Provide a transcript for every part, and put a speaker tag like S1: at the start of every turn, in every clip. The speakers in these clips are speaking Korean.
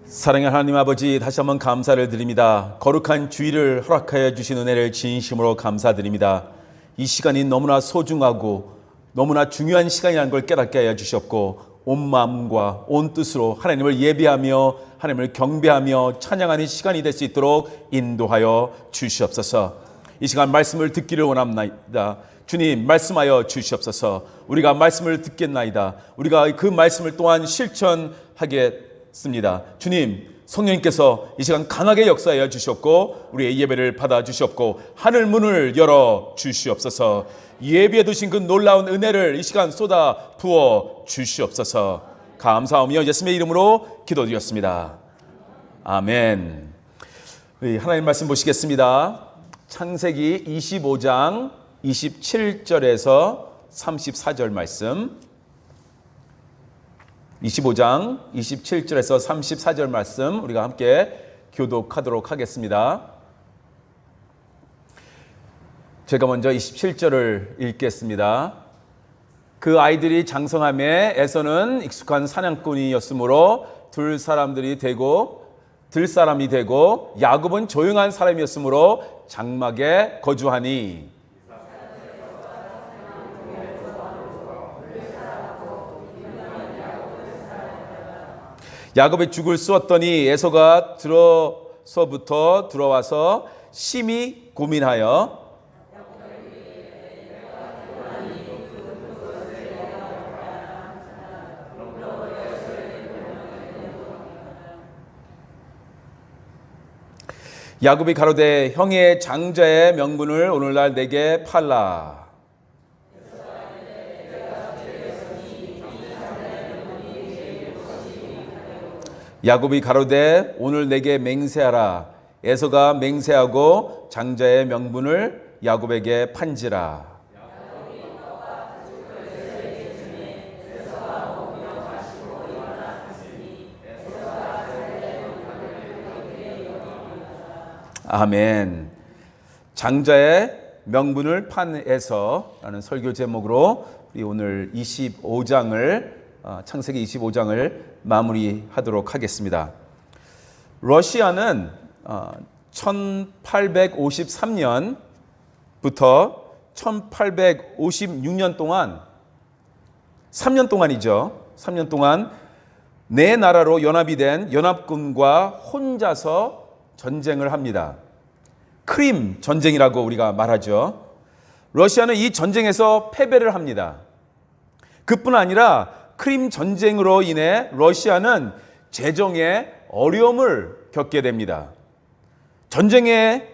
S1: 사랑의 하나님 아버지, 다시 한번 감사를 드립니다. 거룩한 주일을 허락하여 주신 은혜를 진심으로 감사드립니다. 이 시간이 너무나 소중하고 너무나 중요한 시간이라는 걸 깨닫게 하여 주셨고, 온 마음과 온 뜻으로 하나님을 예배하며 하나님을 경배하며 찬양하는 시간이 될 수 있도록 인도하여 주시옵소서. 이 시간 말씀을 듣기를 원합니다. 주님, 말씀하여 주시옵소서. 우리가 말씀을 듣겠나이다. 우리가 그 말씀을 또한 실천하겠습니다. 주님, 성령님께서 이 시간 강하게 역사하여 주셨고 우리의 예배를 받아 주셨고 하늘 문을 열어 주시옵소서. 예비해 두신 그 놀라운 은혜를 이 시간 쏟아 부어 주시옵소서. 감사하며 예수님의 이름으로 기도드렸습니다. 아멘. 하나님 말씀 보시겠습니다. 창세기 25장 27절에서 34절 말씀, 25장 27절에서 34절 말씀 우리가 함께 교독하도록 하겠습니다. 제가 먼저 27절을 읽겠습니다. 그 아이들이 장성함에 에서는 익숙한 사냥꾼이었으므로 들사람이 되고 야곱은 조용한 사람이었으므로 장막에 거주하니, 야곱의 죽을 쏘았더니 에서가 들어서부터 들어와서 심히 고민하여 야곱이 가로되 형의 장자의 명분을 오늘날 내게 팔라. 야곱이 가로되 오늘 내게 맹세하라. 에서가 맹세하고 장자의 명분을 야곱에게 판지라. 아멘. 장자의 명분을 판 에서라는 설교 제목으로 우리 오늘 25장을 창세기 25장을 마무리하도록 하겠습니다. 러시아는 1853년부터 1856년 동안 3년 동안 네 나라로 연합이 된 연합군과 혼자서 전쟁을 합니다. 크림 전쟁이라고 우리가 말하죠. 러시아는 이 전쟁에서 패배를 합니다. 그뿐 아니라 크림 전쟁으로 인해 러시아는 재정에 어려움을 겪게 됩니다. 전쟁에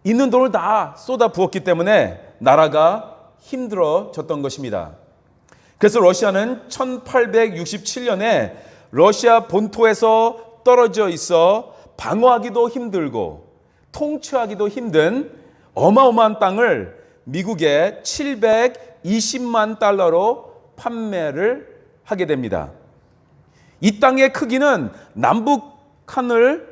S1: 있는 돈을 다 쏟아 부었기 때문에 나라가 힘들어졌던 것입니다. 그래서 러시아는 1867년에 러시아 본토에서 떨어져 있어 방어하기도 힘들고 통치하기도 힘든 어마어마한 땅을 미국에 720만 달러로 판매를 하게 됩니다. 이 땅의 크기는 남북한을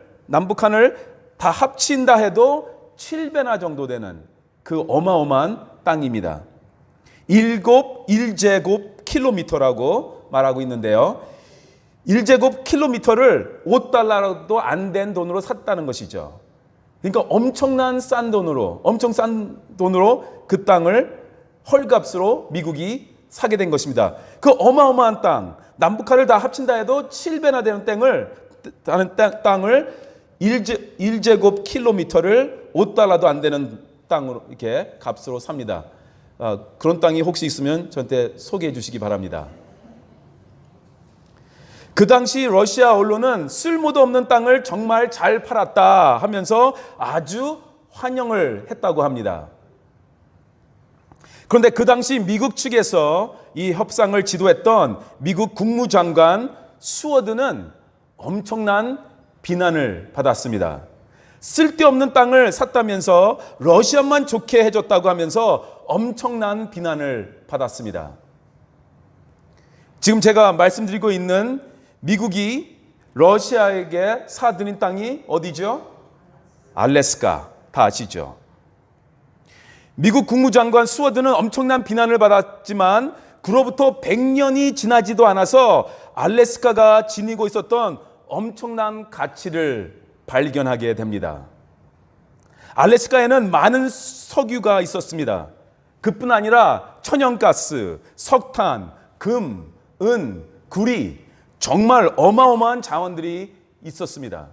S1: 다 합친다 해도 7배나 정도 되는 그 어마어마한 땅입니다. 1제곱 말하고 있는데요. 1제곱 킬로미터를 5달러도 안 된 돈으로 샀다는 것이죠. 그러니까 엄청 싼 돈으로 그 땅을 헐값으로 미국이 사게 된 것입니다. 그 어마어마한 땅, 남북한을 다 합친다 해도 7배나 되는 땅을 1제곱 킬로미터를 5달러도 안 되는 땅으로 이렇게 값으로 삽니다. 그런 땅이 혹시 있으면 저한테 소개해 주시기 바랍니다. 그 당시 러시아 언론은 쓸모도 없는 땅을 정말 잘 팔았다 하면서 아주 환영을 했다고 합니다. 그런데 그 당시 미국 측에서 이 협상을 지도했던 미국 국무장관 수워드는 엄청난 비난을 받았습니다. 쓸데없는 땅을 샀다면서 러시아만 좋게 해줬다고 하면서 엄청난 비난을 받았습니다. 지금 제가 말씀드리고 있는 미국이 러시아에게 사들인 땅이 어디죠? 알래스카, 다 아시죠? 미국 국무장관 수워드는 엄청난 비난을 받았지만 그로부터 100년이 지나지도 않아서 알래스카가 지니고 있었던 엄청난 가치를 발견하게 됩니다. 알래스카에는 많은 석유가 있었습니다. 그뿐 아니라 천연가스, 석탄, 금, 은, 구리, 정말 어마어마한 자원들이 있었습니다.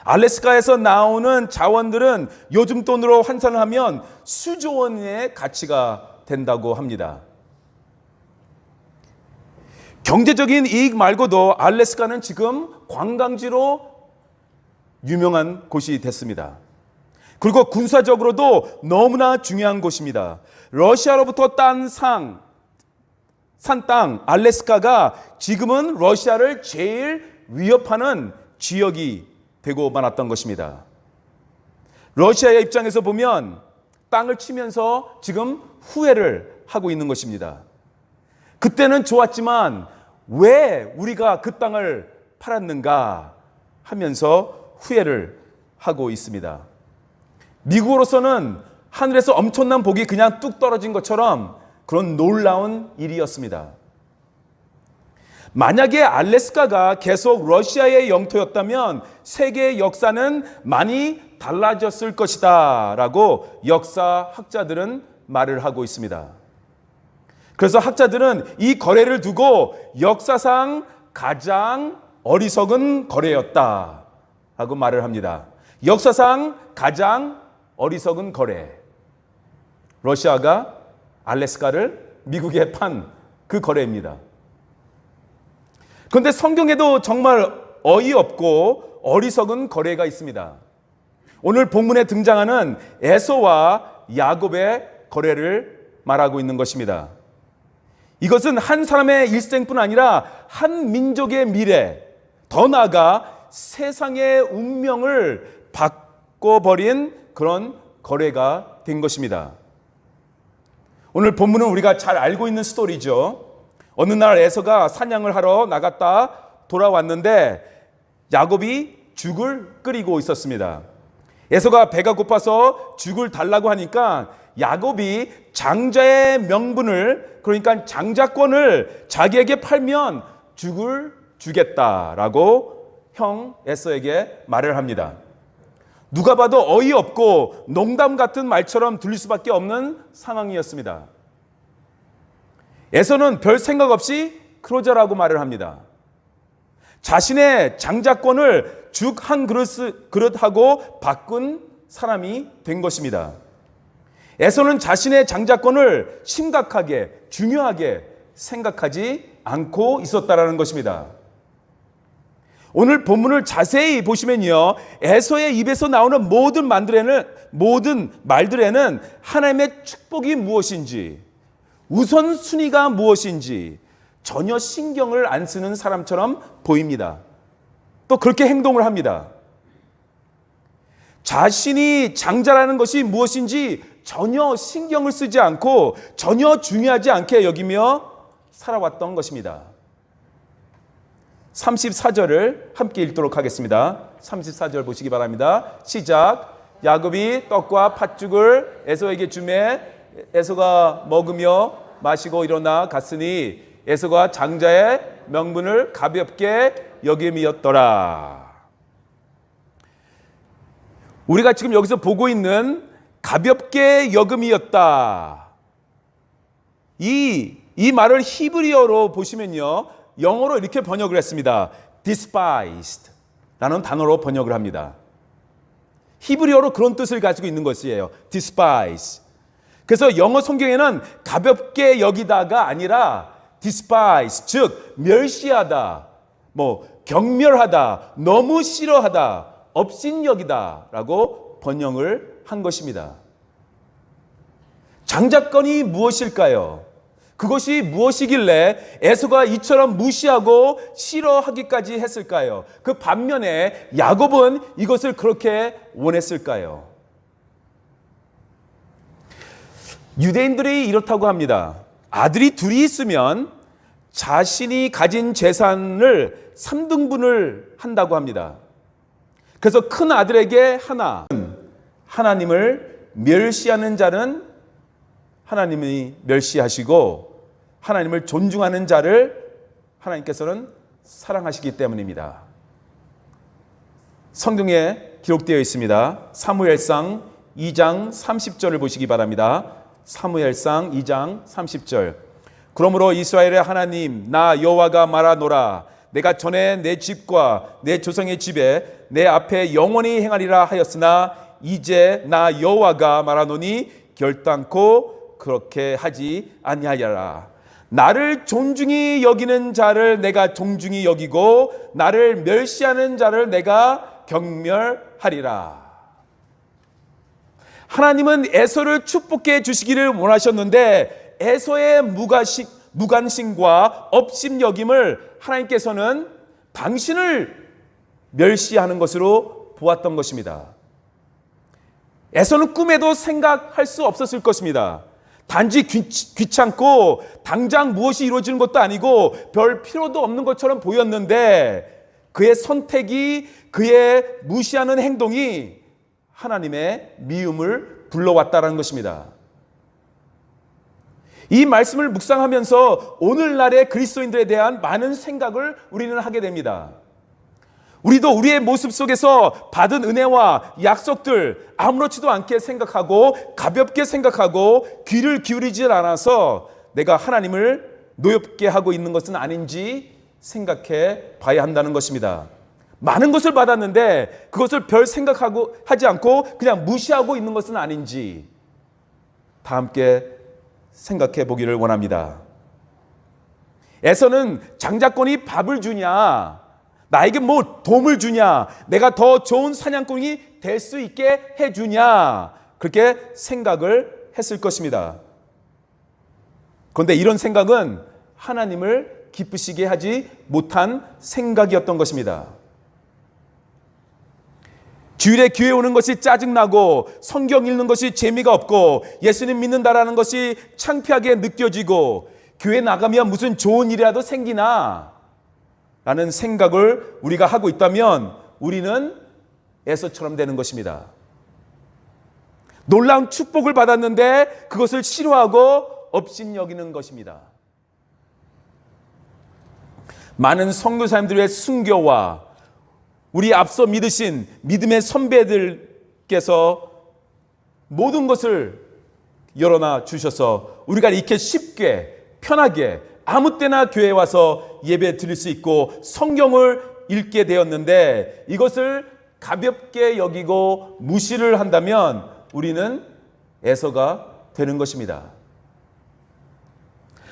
S1: 알래스카에서 나오는 자원들은 요즘 돈으로 환산을 하면 수조 원의 가치가 된다고 합니다. 경제적인 이익 말고도 알래스카는 지금 관광지로 유명한 곳이 됐습니다. 그리고 군사적으로도 너무나 중요한 곳입니다. 러시아로부터 산 땅 알래스카가 지금은 러시아를 제일 위협하는 지역이 되고 말았던 것입니다. 러시아의 입장에서 보면 땅을 치면서 지금 후회를 하고 있는 것입니다. 그때는 좋았지만 왜 우리가 그 땅을 팔았는가 하면서 후회를 하고 있습니다. 미국으로서는 하늘에서 엄청난 복이 그냥 뚝 떨어진 것처럼 그런 놀라운 일이었습니다. 만약에 알래스카가 계속 러시아의 영토였다면 세계의 역사는 많이 달라졌을 것이다 라고 역사학자들은 말을 하고 있습니다. 그래서 학자들은 이 거래를 두고 역사상 가장 어리석은 거래였다 라고 말을 합니다. 역사상 가장 어리석은 거래. 러시아가 알래스카를 미국에 판 그 거래입니다. 그런데 성경에도 정말 어이없고 어리석은 거래가 있습니다. 오늘 본문에 등장하는 에서와 야곱의 거래를 말하고 있는 것입니다. 이것은 한 사람의 일생뿐 아니라 한 민족의 미래, 더 나아가 세상의 운명을 바꿔버린 그런 거래가 된 것입니다. 오늘 본문은 우리가 잘 알고 있는 스토리죠. 어느 날 에서가 사냥을 하러 나갔다 돌아왔는데 야곱이 죽을 끓이고 있었습니다. 에서가 배가 고파서 죽을 달라고 하니까 야곱이 장자의 명분을, 그러니까 장자권을 자기에게 팔면 죽을 주겠다라고 형 에서에게 말을 합니다. 누가 봐도 어이없고 농담 같은 말처럼 들릴 수밖에 없는 상황이었습니다. 에서는 별 생각 없이 그러자라고 말을 합니다. 자신의 장자권을 죽 한 그릇하고 바꾼 사람이 된 것입니다. 에서는 자신의 장자권을 심각하게, 중요하게 생각하지 않고 있었다라는 것입니다. 오늘 본문을 자세히 보시면요, 에서의 입에서 나오는 모든 말들에는 하나님의 축복이 무엇인지, 우선순위가 무엇인지 전혀 신경을 안 쓰는 사람처럼 보입니다. 또 그렇게 행동을 합니다. 자신이 장자라는 것이 무엇인지 전혀 신경을 쓰지 않고 전혀 중요하지 않게 여기며 살아왔던 것입니다. 34절을 함께 읽도록 하겠습니다. 34절 보시기 바랍니다. 시작. 야곱이 떡과 팥죽을 에서에게 주매 에서가 먹으며 마시고 일어나 갔으니 에서가 장자의 명분을 가볍게 여김이었더라. 우리가 지금 여기서 보고 있는 가볍게 여김이었다. 이 말을 히브리어로 보시면요, 영어로 이렇게 번역을 했습니다. despised 라는 단어로 번역을 합니다. 히브리어로 그런 뜻을 가지고 있는 것이에요. despise. 그래서 영어 성경에는 가볍게 여기다가 아니라 despise, 즉 멸시하다, 경멸하다, 너무 싫어하다, 업신여기다 라고 번역을 한 것입니다. 장자권이 무엇일까요? 그것이 무엇이길래 에서가 이처럼 무시하고 싫어하기까지 했을까요? 그 반면에 야곱은 이것을 그렇게 원했을까요? 유대인들이 이렇다고 합니다. 아들이 둘이 있으면 자신이 가진 재산을 3등분을 한다고 합니다. 그래서 큰 아들에게 하나님을 멸시하는 자는 하나님이 멸시하시고 하나님을 존중하는 자를 하나님께서는 사랑하시기 때문입니다. 성경에 기록되어 있습니다. 사무엘상 2장 30절을 보시기 바랍니다. 사무엘상 2장 30절. 그러므로 이스라엘의 하나님 나 여호와가 말하노라 내가 전에 내 집과 내 조상의 집에 내 앞에 영원히 행하리라 하였으나 이제 나 여호와가 말하노니 결단코 그렇게 하지 아니하리라. 나를 존중히 여기는 자를 내가 존중히 여기고 나를 멸시하는 자를 내가 경멸하리라. 하나님은 에서를 축복해 주시기를 원하셨는데 에서의 무관심과 업심여김을 하나님께서는 당신을 멸시하는 것으로 보았던 것입니다. 에서는 꿈에도 생각할 수 없었을 것입니다. 단지 귀찮고 당장 무엇이 이루어지는 것도 아니고 별 필요도 없는 것처럼 보였는데 그의 선택이, 그의 무시하는 행동이 하나님의 미움을 불러왔다는 것입니다. 이 말씀을 묵상하면서 오늘날의 그리스도인들에 대한 많은 생각을 우리는 하게 됩니다. 우리도 우리의 모습 속에서 받은 은혜와 약속들 아무렇지도 않게 생각하고 가볍게 생각하고 귀를 기울이지 않아서 내가 하나님을 노엽게 하고 있는 것은 아닌지 생각해 봐야 한다는 것입니다. 많은 것을 받았는데 그것을 별 생각하고 하지 않고 그냥 무시하고 있는 것은 아닌지 다 함께 생각해 보기를 원합니다. 에서는 장자권이 밥을 주냐, 나에게 뭐 도움을 주냐, 내가 더 좋은 사냥꾼이 될 수 있게 해주냐, 그렇게 생각을 했을 것입니다. 그런데 이런 생각은 하나님을 기쁘시게 하지 못한 생각이었던 것입니다. 주일에 교회 오는 것이 짜증나고 성경 읽는 것이 재미가 없고 예수님 믿는다라는 것이 창피하게 느껴지고 교회 나가면 무슨 좋은 일이라도 생기나 라는 생각을 우리가 하고 있다면 우리는 에서처럼 되는 것입니다. 놀라운 축복을 받았는데 그것을 싫어하고 업신여기는 것입니다. 많은 선교사님들의 순교와 우리 앞서 믿으신 믿음의 선배들께서 모든 것을 열어놔 주셔서 우리가 이렇게 쉽게 편하게 아무 때나 교회에 와서 예배 드릴 수 있고 성경을 읽게 되었는데 이것을 가볍게 여기고 무시를 한다면 우리는 에서가 되는 것입니다.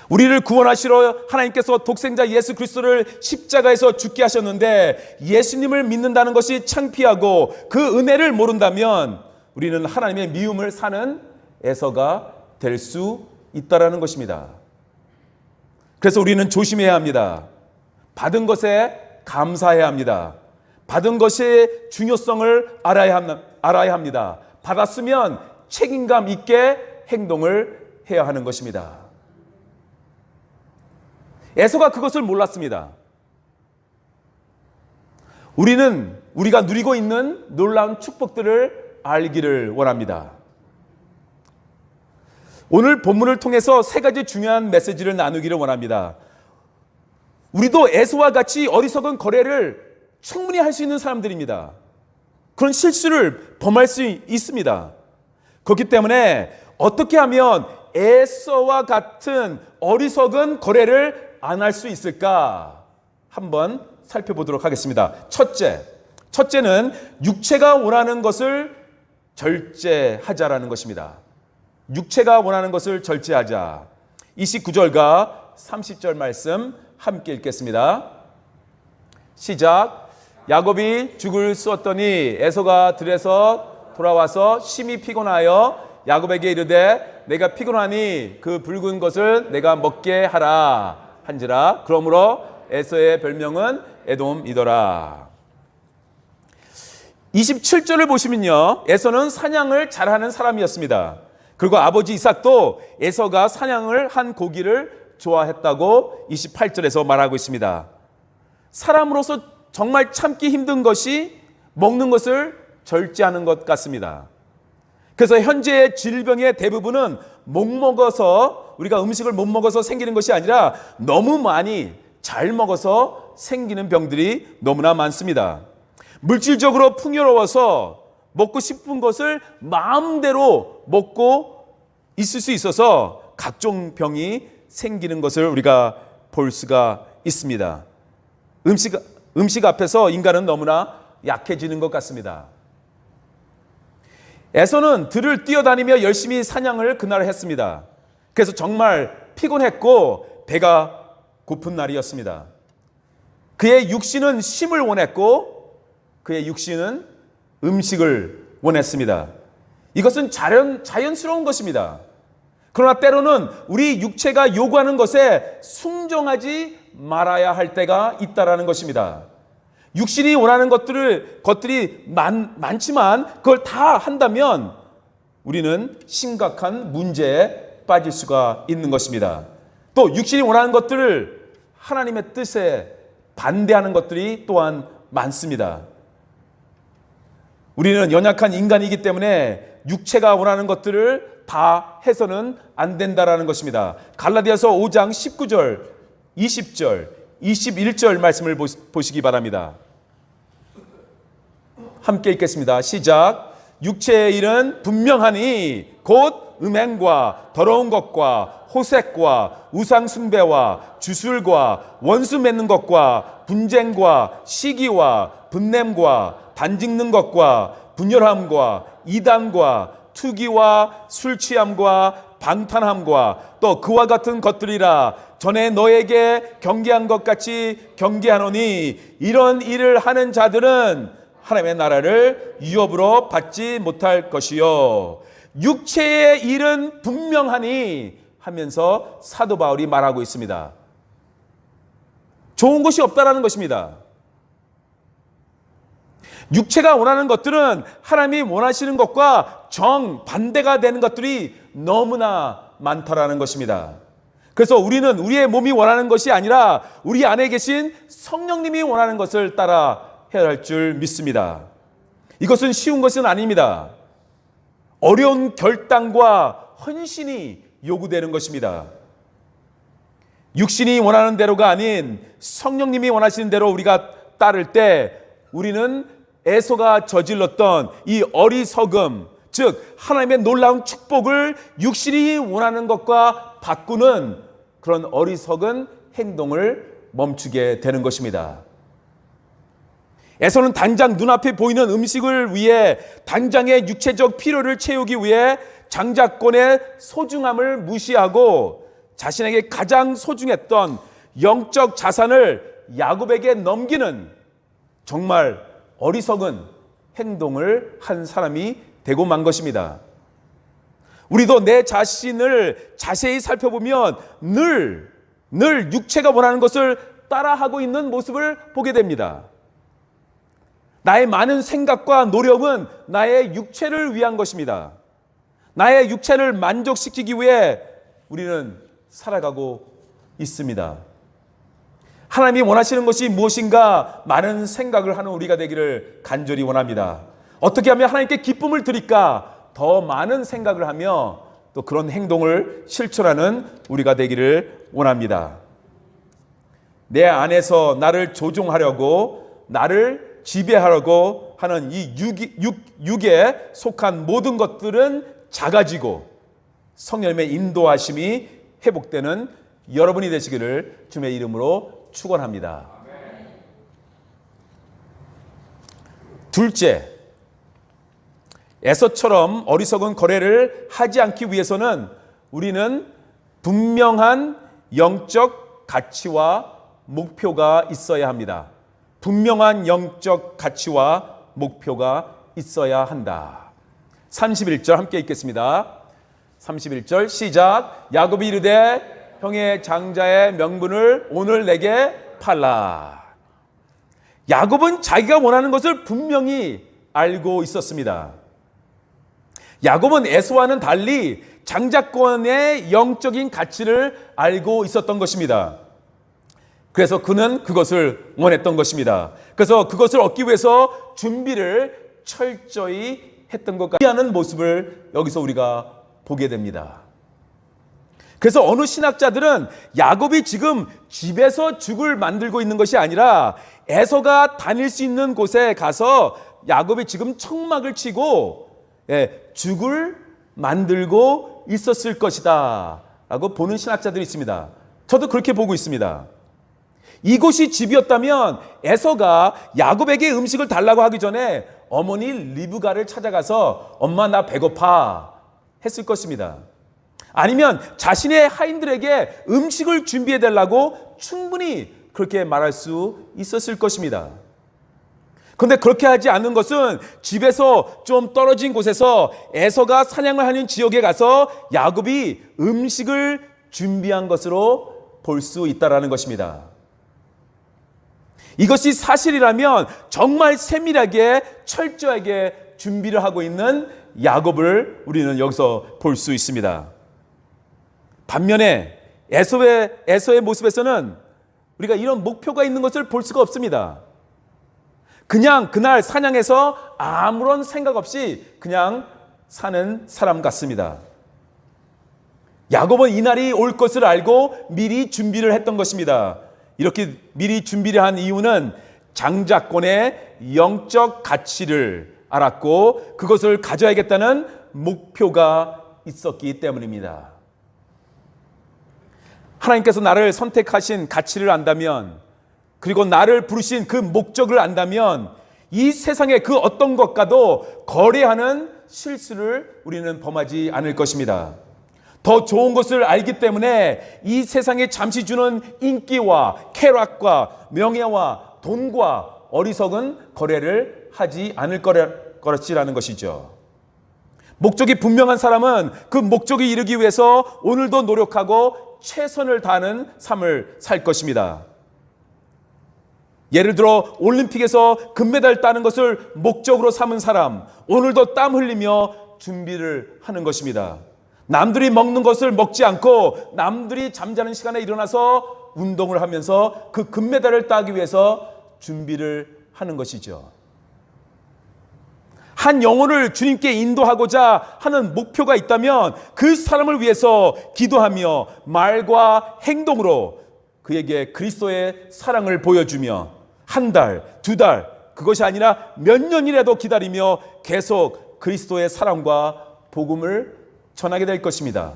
S1: 우리를 구원하시러 하나님께서 독생자 예수 그리스도를 십자가에서 죽게 하셨는데 예수님을 믿는다는 것이 창피하고 그 은혜를 모른다면 우리는 하나님의 미움을 사는 에서가 될 수 있다라는 것입니다. 그래서 우리는 조심해야 합니다. 받은 것에 감사해야 합니다. 받은 것의 중요성을 알아야 합니다. 받았으면 책임감 있게 행동을 해야 하는 것입니다. 에서가 그것을 몰랐습니다. 우리는 우리가 누리고 있는 놀라운 축복들을 알기를 원합니다. 오늘 본문을 통해서 세 가지 중요한 메시지를 나누기를 원합니다. 우리도 에서와 같이 어리석은 거래를 충분히 할 수 있는 사람들입니다. 그런 실수를 범할 수 있습니다. 그렇기 때문에 어떻게 하면 에서와 같은 어리석은 거래를 안 할 수 있을까 한번 살펴보도록 하겠습니다. 첫째는 육체가 원하는 것을 절제하자라는 것입니다. 육체가 원하는 것을 절제하자. 29절과 30절 말씀 함께 읽겠습니다. 시작. 야곱이 죽을 쑤었더니 에서가 들에서 돌아와서 심히 피곤하여 야곱에게 이르되 내가 피곤하니 그 붉은 것을 내가 먹게 하라 한지라. 그러므로 에서의 별명은 에돔이더라. 27절을 보시면요, 에서는 사냥을 잘하는 사람이었습니다. 그리고 아버지 이삭도 에서가 사냥을 한 고기를 좋아했다고 28절에서 말하고 있습니다. 사람으로서 정말 참기 힘든 것이 먹는 것을 절제하는 것 같습니다. 그래서 현재의 질병의 대부분은 못 먹어서, 우리가 음식을 못 먹어서 생기는 것이 아니라 너무 많이 잘 먹어서 생기는 병들이 너무나 많습니다. 물질적으로 풍요로워서 먹고 싶은 것을 마음대로 먹고 있을 수 있어서 각종 병이 생기는 것을 우리가 볼 수가 있습니다. 음식 앞에서 인간은 너무나 약해지는 것 같습니다. 에서는 들을 뛰어다니며 열심히 사냥을 그날 했습니다. 그래서 정말 피곤했고 배가 고픈 날이었습니다. 그의 육신은 쉼을 원했고 그의 육신은 음식을 원했습니다. 이것은 자연스러운 것입니다. 그러나 때로는 우리 육체가 요구하는 것에 순종하지 말아야 할 때가 있다라는 것입니다. 육신이 원하는 것들이 많지만 그걸 다 한다면 우리는 심각한 문제에 빠질 수가 있는 것입니다. 또 육신이 원하는 것들을 하나님의 뜻에 반대하는 것들이 또한 많습니다. 우리는 연약한 인간이기 때문에 육체가 원하는 것들을 다 해서는 안 된다라는 것입니다. 갈라디아서 5장 19절, 20절, 21절 말씀을 보시기 바랍니다. 함께 읽겠습니다. 시작. 육체의 일은 분명하니 곧 음행과 더러운 것과 호색과 우상 숭배와 주술과 원수 맺는 것과 분쟁과 시기와 분냄과 단짓는 것과 분열함과 이단과 투기와 술 취함과 방탕함과 또 그와 같은 것들이라. 전에 너에게 경계한 것 같이 경계하노니 이런 일을 하는 자들은 하나님의 나라를 유업으로 받지 못할 것이요. 육체의 일은 분명하니 하면서 사도 바울이 말하고 있습니다. 좋은 것이 없다라는 것입니다. 육체가 원하는 것들은 하나님이 원하시는 것과 정반대가 되는 것들이 너무나 많다라는 것입니다. 그래서 우리는 우리의 몸이 원하는 것이 아니라 우리 안에 계신 성령님이 원하는 것을 따라 해야 할 줄 믿습니다. 이것은 쉬운 것은 아닙니다. 어려운 결단과 헌신이 요구되는 것입니다. 육신이 원하는 대로가 아닌 성령님이 원하시는 대로 우리가 따를 때 우리는 에서가 저질렀던 이 어리석음, 즉 하나님의 놀라운 축복을 육신이 원하는 것과 바꾸는 그런 어리석은 행동을 멈추게 되는 것입니다. 에서는 당장 눈앞에 보이는 음식을 위해 당장의 육체적 필요를 채우기 위해 장자권의 소중함을 무시하고 자신에게 가장 소중했던 영적 자산을 야곱에게 넘기는 정말 어리석은 행동을 한 사람이 되고 만 것입니다. 우리도 내 자신을 자세히 살펴보면 늘 육체가 원하는 것을 따라하고 있는 모습을 보게 됩니다. 나의 많은 생각과 노력은 나의 육체를 위한 것입니다. 나의 육체를 만족시키기 위해 우리는 살아가고 있습니다. 하나님이 원하시는 것이 무엇인가 많은 생각을 하는 우리가 되기를 간절히 원합니다. 어떻게 하면 하나님께 기쁨을 드릴까 더 많은 생각을 하며 또 그런 행동을 실천하는 우리가 되기를 원합니다. 내 안에서 나를 조종하려고 나를 지배하려고 하는 이 육에 속한 모든 것들은 작아지고 성령님의 인도하심이 회복되는 여러분이 되시기를 주님의 이름으로 축원합니다. 둘째, 에서처럼 어리석은 거래를 하지 않기 위해서는 우리는 분명한 영적 가치와 목표가 있어야 합니다. 분명한 영적 가치와 목표가 있어야 한다. 31절 함께 읽겠습니다. 31절 시작. 야곱이 이르되 형의 장자의 명분을 오늘 내게 팔라. 야곱은 자기가 원하는 것을 분명히 알고 있었습니다. 야곱은 에서와는 달리 장자권의 영적인 가치를 알고 있었던 것입니다. 그래서 그는 그것을 원했던 것입니다. 그래서 그것을 얻기 위해서 준비를 철저히 했던 것 같다는 모습을 여기서 우리가 보게 됩니다. 그래서 어느 신학자들은 야곱이 지금 집에서 죽을 만들고 있는 것이 아니라 에서가 다닐 수 있는 곳에 가서 야곱이 지금 청막을 치고 죽을 만들고 있었을 것이다 라고 보는 신학자들이 있습니다. 저도 그렇게 보고 있습니다. 이곳이 집이었다면 에서가 야곱에게 음식을 달라고 하기 전에 어머니 리브가를 찾아가서 엄마 나 배고파 했을 것입니다. 아니면 자신의 하인들에게 음식을 준비해 달라고 충분히 그렇게 말할 수 있었을 것입니다. 그런데 그렇게 하지 않는 것은 집에서 좀 떨어진 곳에서 에서가 사냥을 하는 지역에 가서 야곱이 음식을 준비한 것으로 볼 수 있다는 것입니다. 이것이 사실이라면 정말 세밀하게 철저하게 준비를 하고 있는 야곱을 우리는 여기서 볼 수 있습니다. 반면에 에서의 모습에서는 우리가 이런 목표가 있는 것을 볼 수가 없습니다. 그냥 그날 사냥해서 아무런 생각 없이 그냥 사는 사람 같습니다. 야곱은 이날이 올 것을 알고 미리 준비를 했던 것입니다. 이렇게 미리 준비를 한 이유는 장자권의 영적 가치를 알았고 그것을 가져야겠다는 목표가 있었기 때문입니다. 하나님께서 나를 선택하신 가치를 안다면, 그리고 나를 부르신 그 목적을 안다면 이 세상의 그 어떤 것과도 거래하는 실수를 우리는 범하지 않을 것입니다. 더 좋은 것을 알기 때문에 이 세상에 잠시 주는 인기와 쾌락과 명예와 돈과 어리석은 거래를 하지 않을 것이라는 것이죠. 목적이 분명한 사람은 그 목적에 이르기 위해서 오늘도 노력하고 최선을 다하는 삶을 살 것입니다. 예를 들어 올림픽에서 금메달 따는 것을 목적으로 삼은 사람, 오늘도 땀 흘리며 준비를 하는 것입니다. 남들이 먹는 것을 먹지 않고 남들이 잠자는 시간에 일어나서 운동을 하면서 그 금메달을 따기 위해서 준비를 하는 것이죠. 한 영혼을 주님께 인도하고자 하는 목표가 있다면 그 사람을 위해서 기도하며 말과 행동으로 그에게 그리스도의 사랑을 보여주며 한 달, 두 달, 그것이 아니라 몇 년이라도 기다리며 계속 그리스도의 사랑과 복음을 전하게 될 것입니다.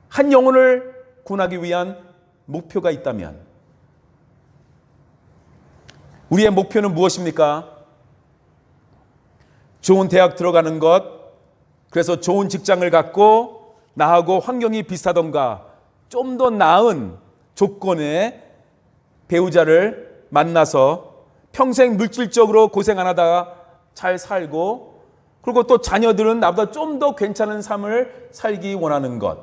S1: 한 영혼을 구원하기 위한 목표가 있다면 우리의 목표는 무엇입니까? 좋은 대학 들어가는 것, 그래서 좋은 직장을 갖고 나하고 환경이 비슷하던가 좀 더 나은 조건의 배우자를 만나서 평생 물질적으로 고생 안 하다가 잘 살고, 그리고 또 자녀들은 나보다 좀 더 괜찮은 삶을 살기 원하는 것.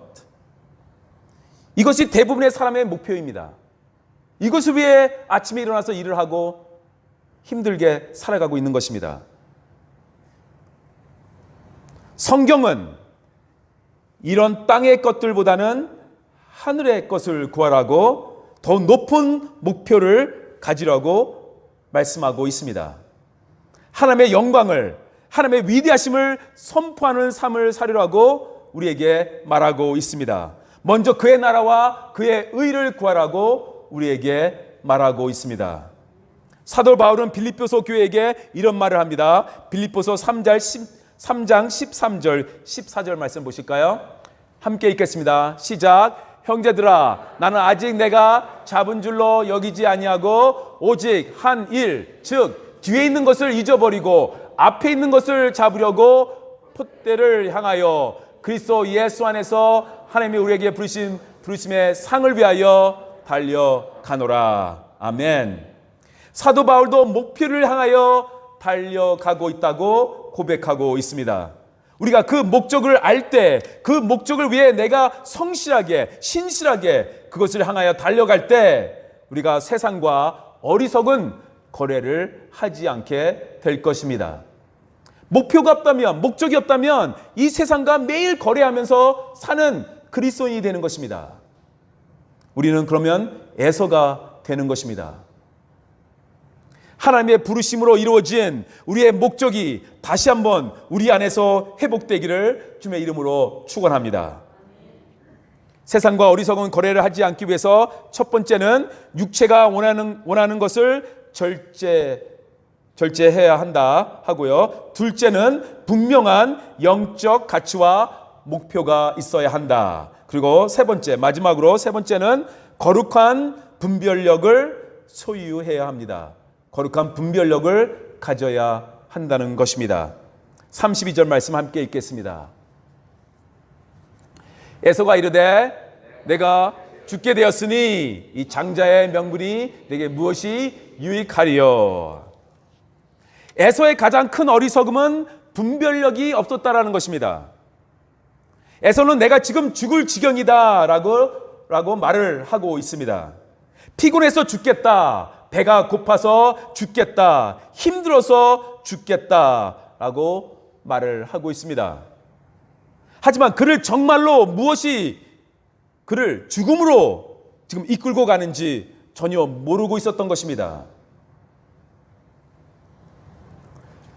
S1: 이것이 대부분의 사람의 목표입니다. 이것을 위해 아침에 일어나서 일을 하고 힘들게 살아가고 있는 것입니다. 성경은 이런 땅의 것들보다는 하늘의 것을 구하라고 더 높은 목표를 가지라고 말씀하고 있습니다. 하나님의 영광을, 하나님의 위대하심을 선포하는 삶을 살으라고 우리에게 말하고 있습니다. 먼저 그의 나라와 그의 의를 구하라고 우리에게 말하고 있습니다. 사도 바울은 빌립보서 교회에게 이런 말을 합니다. 빌립보서 3장 13절 14절 말씀 보실까요? 함께 읽겠습니다. 시작. 형제들아, 나는 아직 내가 잡은 줄로 여기지 아니하고 오직 한 일, 즉 뒤에 있는 것을 잊어버리고 앞에 있는 것을 잡으려고 폿대를 향하여 그리스도 예수 안에서 하나님이 우리에게 부르심의 상을 위하여 달려가노라. 아멘. 사도 바울도 목표를 향하여 달려가고 있다고 고백하고 있습니다. 우리가 그 목적을 알 때, 그 목적을 위해 내가 성실하게, 신실하게 그것을 향하여 달려갈 때 우리가 세상과 어리석은 거래를 하지 않게 될 것입니다. 목표가 없다면, 목적이 없다면 이 세상과 매일 거래하면서 사는 그리스도인이 되는 것입니다. 우리는 그러면 에서가 되는 것입니다. 하나님의 부르심으로 이루어진 우리의 목적이 다시 한번 우리 안에서 회복되기를 주님의 이름으로 축원합니다. 세상과 어리석은 거래를 하지 않기 위해서 첫 번째는 육체가 원하는 것을 절제해야 한다 하고요. 둘째는 분명한 영적 가치와 목표가 있어야 한다. 그리고 마지막으로 세 번째는 거룩한 분별력을 소유해야 합니다. 거룩한 분별력을 가져야 한다는 것입니다. 32절 말씀 함께 읽겠습니다. 에서가 이르되 내가 죽게 되었으니 이 장자의 명분이 내게 무엇이 유익하리요. 에서의 가장 큰 어리석음은 분별력이 없었다라는 것입니다. 에서는 내가 지금 죽을 지경이다 라고 말을 하고 있습니다. 피곤해서 죽겠다, 배가 고파서 죽겠다, 힘들어서 죽겠다 라고 말을 하고 있습니다. 하지만 그를 정말로 무엇이 그를 죽음으로 지금 이끌고 가는지 전혀 모르고 있었던 것입니다.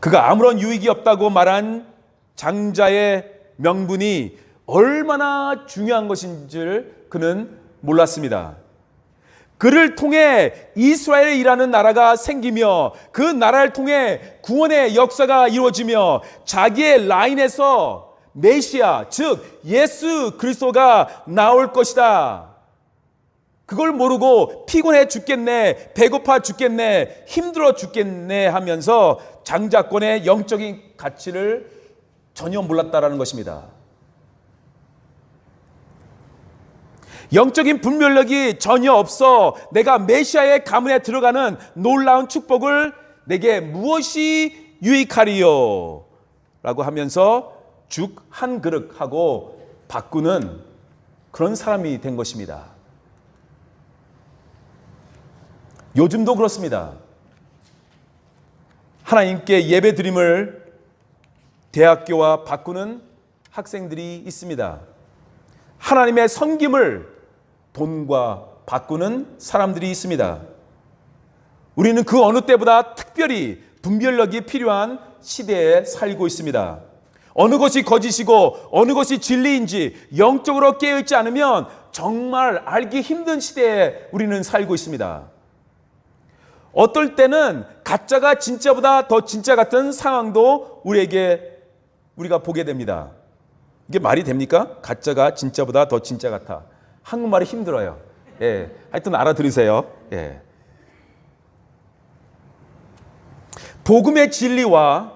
S1: 그가 아무런 유익이 없다고 말한 장자의 명분이 얼마나 중요한 것인지를 그는 몰랐습니다. 그를 통해 이스라엘이라는 나라가 생기며 그 나라를 통해 구원의 역사가 이루어지며 자기의 라인에서 메시아, 즉 예수 그리스도가 나올 것이다. 그걸 모르고 피곤해 죽겠네, 배고파 죽겠네, 힘들어 죽겠네 하면서 장자권의 영적인 가치를 전혀 몰랐다라는 것입니다. 영적인 분별력이 전혀 없어 내가 메시아의 가문에 들어가는 놀라운 축복을 내게 무엇이 유익하리요? 라고 하면서 죽 한 그릇하고 바꾸는 그런 사람이 된 것입니다. 요즘도 그렇습니다. 하나님께 예배 드림을 대학교와 바꾸는 학생들이 있습니다. 하나님의 섬김을 돈과 바꾸는 사람들이 있습니다. 우리는 그 어느 때보다 특별히 분별력이 필요한 시대에 살고 있습니다. 어느 것이 거짓이고 어느 것이 진리인지 영적으로 깨어있지 않으면 정말 알기 힘든 시대에 우리는 살고 있습니다. 어떨 때는 가짜가 진짜보다 더 진짜 같은 상황도 우리가 보게 됩니다. 이게 말이 됩니까? 가짜가 진짜보다 더 진짜 같아. 한국말이 힘들어요. 예, 하여튼 알아들으세요. 예. 복음의 진리와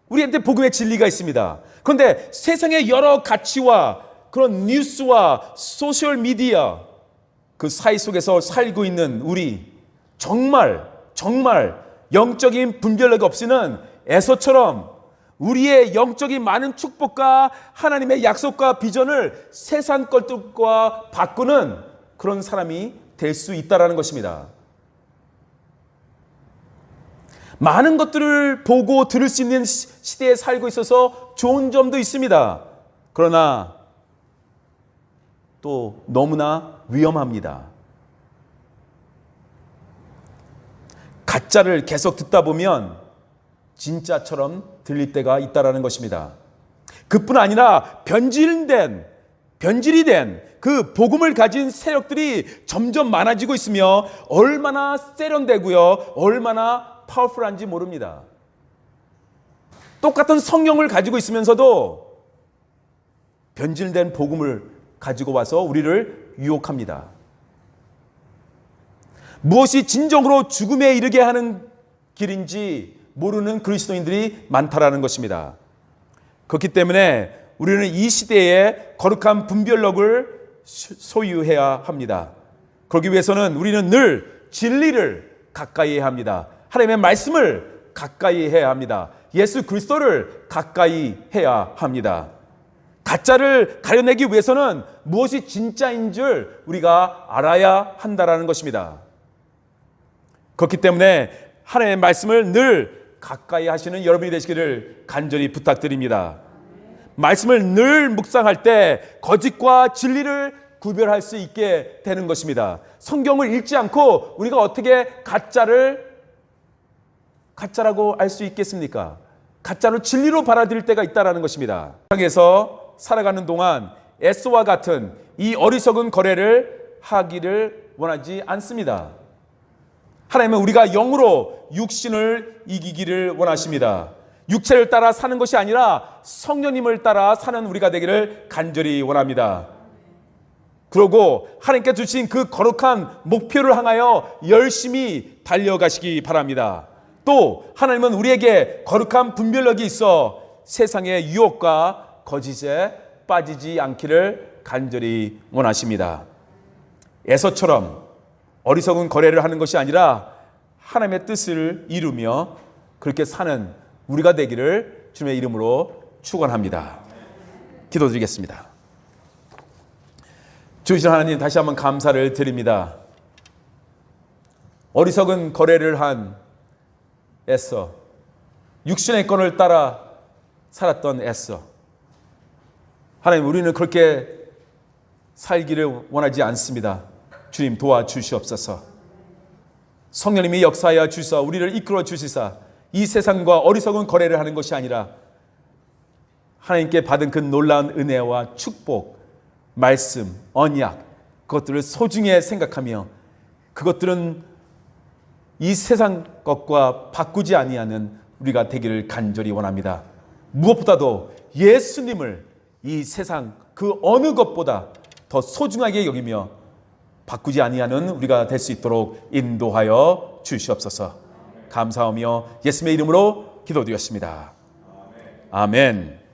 S1: 우리한테 복음의 진리가 있습니다. 그런데 세상의 여러 가치와 그런 뉴스와 소셜 미디어 그 사이 속에서 살고 있는 우리 정말 영적인 분별력이 없이는 에서처럼 우리의 영적인 많은 축복과 하나님의 약속과 비전을 세상 것들과 바꾸는 그런 사람이 될 수 있다는 것입니다. 많은 것들을 보고 들을 수 있는 시대에 살고 있어서 좋은 점도 있습니다. 그러나 또 너무나 위험합니다. 가짜를 계속 듣다 보면 진짜처럼 들릴 때가 있다라는 것입니다. 그뿐 아니라 변질이 된 그 복음을 가진 세력들이 점점 많아지고 있으며 얼마나 세련되고요, 얼마나 파워풀한지 모릅니다. 똑같은 성경을 가지고 있으면서도 변질된 복음을 가지고 와서 우리를 유혹합니다. 무엇이 진정으로 죽음에 이르게 하는 길인지 모르는 그리스도인들이 많다라는 것입니다. 그렇기 때문에 우리는 이 시대에 거룩한 분별력을 소유해야 합니다. 그러기 위해서는 우리는 늘 진리를 가까이 해야 합니다. 하나님의 말씀을 가까이 해야 합니다. 예수 그리스도를 가까이 해야 합니다. 가짜를 가려내기 위해서는 무엇이 진짜인 줄 우리가 알아야 한다라는 것입니다. 그렇기 때문에 하나님의 말씀을 늘 가까이 하시는 여러분이 되시기를 간절히 부탁드립니다. 말씀을 늘 묵상할 때 거짓과 진리를 구별할 수 있게 되는 것입니다. 성경을 읽지 않고 우리가 어떻게 가짜라고 알 수 있겠습니까? 가짜로 진리로 받아들일 때가 있다는 것입니다. 세상에서 살아가는 동안 에서와 같은 이 어리석은 거래를 하기를 원하지 않습니다. 하나님은 우리가 영으로 육신을 이기기를 원하십니다. 육체를 따라 사는 것이 아니라 성령님을 따라 사는 우리가 되기를 간절히 원합니다. 그러고 하나님께 주신 그 거룩한 목표를 향하여 열심히 달려가시기 바랍니다. 또 하나님은 우리에게 거룩한 분별력이 있어 세상의 유혹과 거짓에 빠지지 않기를 간절히 원하십니다. 에서처럼 어리석은 거래를 하는 것이 아니라 하나님의 뜻을 이루며 그렇게 사는 우리가 되기를 주님의 이름으로 축원합니다. 기도드리겠습니다. 주신 하나님, 다시 한번 감사를 드립니다. 어리석은 거래를 한 에서, 육신의 건을 따라 살았던 에서, 하나님, 우리는 그렇게 살기를 원하지 않습니다. 주님, 도와주시옵소서. 성령님이 역사하여 주셔서 우리를 이끌어 주시사 이 세상과 어리석은 거래를 하는 것이 아니라 하나님께 받은 그 놀라운 은혜와 축복, 말씀, 언약, 그것들을 소중히 생각하며 그것들은 이 세상 것과 바꾸지 아니하는 우리가 되기를 간절히 원합니다. 무엇보다도 예수님을 이 세상 그 어느 것보다 더 소중하게 여기며 바꾸지 아니하는 우리가 될 수 있도록 인도하여 주시옵소서. 감사하며 예수님의 이름으로 기도드렸습니다. 아멘.